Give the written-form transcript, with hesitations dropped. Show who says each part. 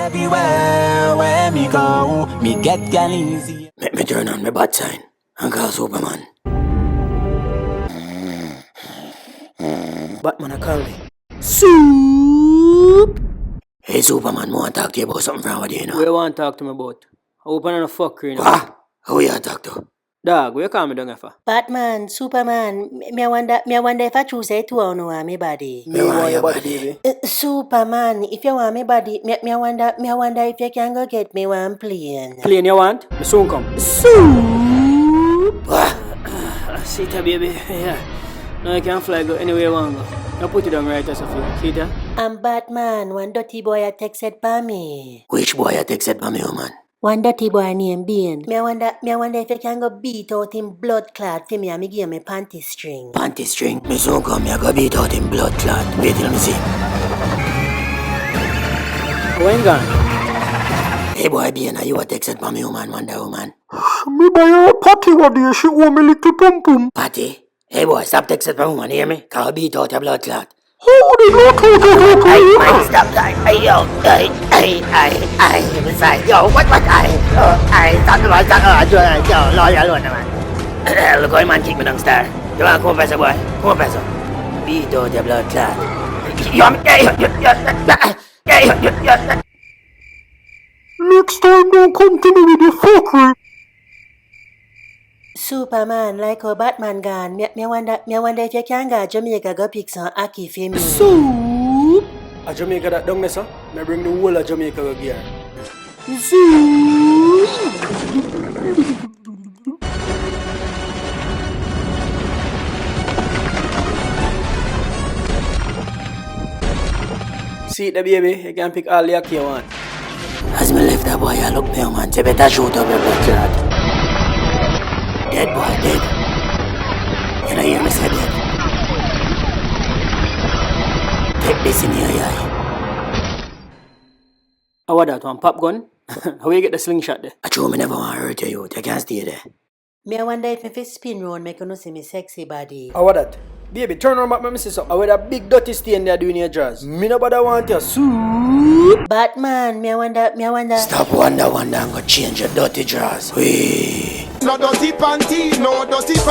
Speaker 1: everywhere where me go, me get gal easy. Make me turn on my bad sign and call Superman. Batman a call me. Soup! Hey Superman, I want to talk to you about something from over there, you know.
Speaker 2: What you want to talk to me about? I open on a fucker, you know.
Speaker 1: What? Who you talk to?
Speaker 2: Dog, what you call me down here for?
Speaker 3: Batman, Superman, me wonder if I choose a two or no want me body.
Speaker 2: Me want your body, baby.
Speaker 3: Superman, if you want me body, me wonder if you can go get me one plane.
Speaker 2: Plane you want? Me soon come.
Speaker 3: Soup!
Speaker 2: See it, baby. Yeah. Now you can fly go anywhere you want go. Now put it down right as a few. See it?
Speaker 3: I'm Batman, one dirty boy a texted by me.
Speaker 1: Which boy you texted by me, man?
Speaker 3: One dirty boy named Bean. Me wonder if you can go beat out him blood clot for me and me give me panty string.
Speaker 1: Panty string? Me soon come, me go beat out him blood clot. Wait till me see.
Speaker 2: When gone?
Speaker 1: Hey boy, Bean, are you a texted by me, man, Wonder Woman?
Speaker 4: Me buy her a patty one day, she owe me little pum pum.
Speaker 1: Patty? Hey boy, stop texting by woman, hear me? Cause I beat out your blood clot.
Speaker 4: How did you talk to her?
Speaker 1: I stop that. Yo, besides, yo, what, stop the man, yo, loyal one, man. Look how man kick me downstairs. You want to come press boy? Come press beat out your blood clot.
Speaker 4: Next time don't come to me with the fuckery.
Speaker 3: Superman, like how Batman gone, me wonder if you can go Jamaica go pick some ackee for me.
Speaker 2: Soup! A Jamaica that down there, sir. Me bring the whole of Jamaica go gear.
Speaker 3: Soup!
Speaker 2: See it, baby. You can pick all the ackee you want.
Speaker 1: As me left that boy, I look me, man. You better shoot up your blood clot. Dead boy, dead. You know, hear me say dead. Take this in your eye.
Speaker 2: How about that one? Pop gun? How you get the slingshot there?
Speaker 1: I told me never want to hurt you. You can't stay there.
Speaker 3: Me wonder if me spin round make you see me sexy body.
Speaker 2: How about that? Baby, turn around back, let me see something. I wear that big dirty stain there doing your draz. Me nobody want your soup.
Speaker 3: Batman, me wonder.
Speaker 1: Stop wonder and go change your dirty drawers. Wee.
Speaker 5: No dirty panty, no dirty panty.